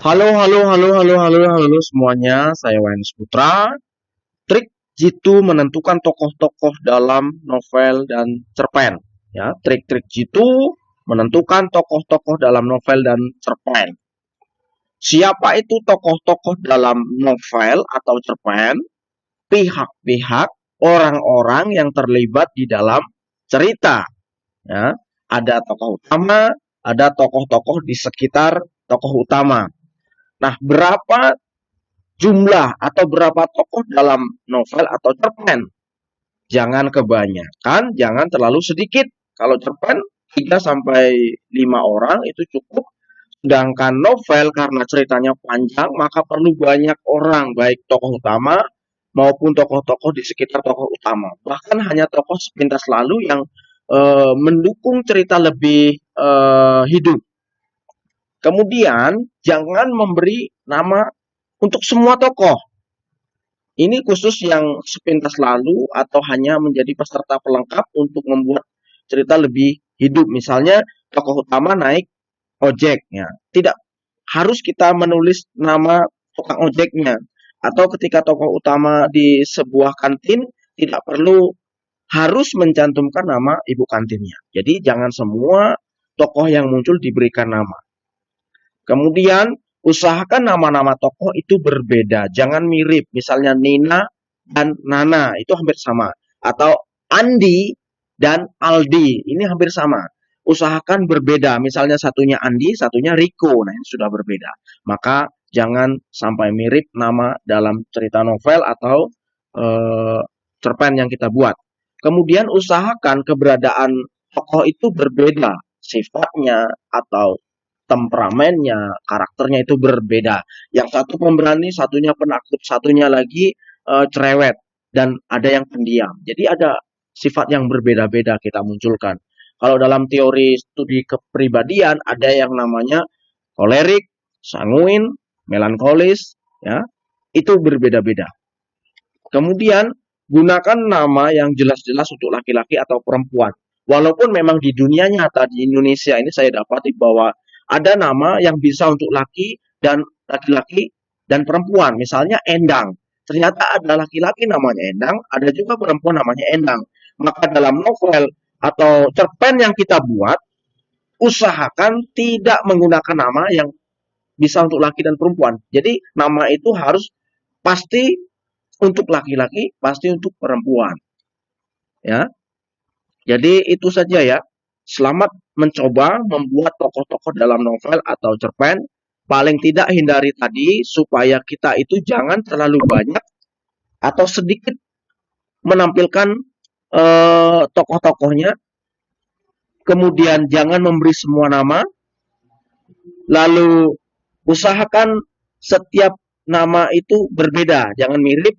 Halo semuanya, saya Waynes Putra. Trik jitu menentukan tokoh-tokoh dalam novel dan cerpen. Ya, trik-trik jitu menentukan tokoh-tokoh dalam novel dan cerpen. Siapa itu tokoh-tokoh dalam novel atau cerpen? Pihak-pihak, orang-orang yang terlibat di dalam cerita. Ya, ada tokoh utama, ada tokoh-tokoh di sekitar tokoh utama. Nah, berapa jumlah atau berapa tokoh dalam novel atau cerpen? Jangan kebanyakan, jangan terlalu sedikit. Kalau cerpen 3 sampai 5 orang itu cukup. Sedangkan novel karena ceritanya panjang, maka perlu banyak orang, baik tokoh utama maupun tokoh-tokoh di sekitar tokoh utama. Bahkan hanya tokoh sepintas lalu yang mendukung cerita lebih hidup. Kemudian jangan memberi nama untuk semua tokoh. Ini khusus yang sepintas lalu atau hanya menjadi peserta pelengkap untuk membuat cerita lebih hidup. Misalnya tokoh utama naik ojek, ya. Tidak harus kita menulis nama tukang ojeknya. Atau ketika tokoh utama di sebuah kantin, tidak perlu harus mencantumkan nama ibu kantinnya. Jadi jangan semua tokoh yang muncul diberikan nama. Kemudian usahakan nama-nama tokoh itu berbeda, jangan mirip. Misalnya Nina dan Nana itu hampir sama, atau Andi dan Aldi ini hampir sama. Usahakan berbeda, misalnya satunya Andi, satunya Riko, nah ini sudah berbeda. Maka jangan sampai mirip nama dalam cerita novel atau cerpen yang kita buat. Kemudian usahakan keberadaan tokoh itu berbeda, sifatnya atau temperamennya, karakternya itu berbeda. Yang satu pemberani, satunya penakut, satunya lagi cerewet, dan ada yang pendiam. Jadi ada sifat yang berbeda-beda kita munculkan. Kalau dalam teori studi kepribadian ada yang namanya kolerik, sanguin, melankolis, ya. Itu berbeda-beda. Kemudian gunakan nama yang jelas-jelas untuk laki-laki atau perempuan. Walaupun memang di dunia nyata di Indonesia ini saya dapati bahwa ada nama yang bisa untuk laki dan laki-laki dan perempuan. Misalnya Endang. Ternyata ada laki-laki namanya Endang, ada juga perempuan namanya Endang. Maka dalam novel atau cerpen yang kita buat, usahakan tidak menggunakan nama yang bisa untuk laki dan perempuan. Jadi nama itu harus pasti untuk laki-laki, pasti untuk perempuan. Ya. Jadi itu saja ya. Selamat mencoba membuat tokoh-tokoh dalam novel atau cerpen. Paling tidak hindari tadi supaya kita itu jangan terlalu banyak atau sedikit menampilkan tokoh-tokohnya. Kemudian jangan memberi semua nama. Lalu usahakan setiap nama itu berbeda, jangan mirip,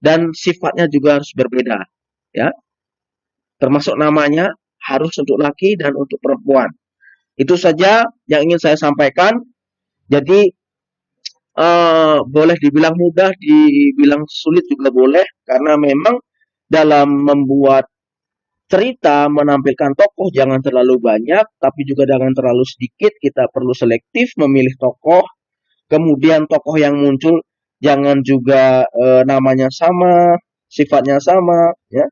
dan sifatnya juga harus berbeda. Ya. Termasuk namanya harus untuk laki dan untuk perempuan. Itu saja yang ingin saya sampaikan. Jadi boleh dibilang mudah, dibilang sulit juga boleh, karena memang dalam membuat cerita, menampilkan tokoh jangan terlalu banyak, tapi juga jangan terlalu sedikit. Kita perlu selektif memilih tokoh. Kemudian tokoh yang muncul jangan juga namanya sama, sifatnya sama, ya.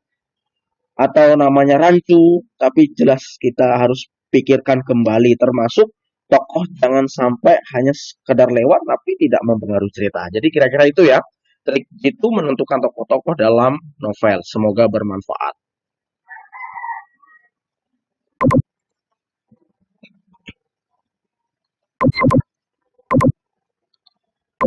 Atau namanya rancu, tapi jelas kita harus pikirkan kembali, termasuk tokoh jangan sampai hanya sekedar lewat tapi tidak mempengaruhi cerita. Jadi kira-kira itu ya, trik itu menentukan tokoh-tokoh dalam novel. Semoga bermanfaat.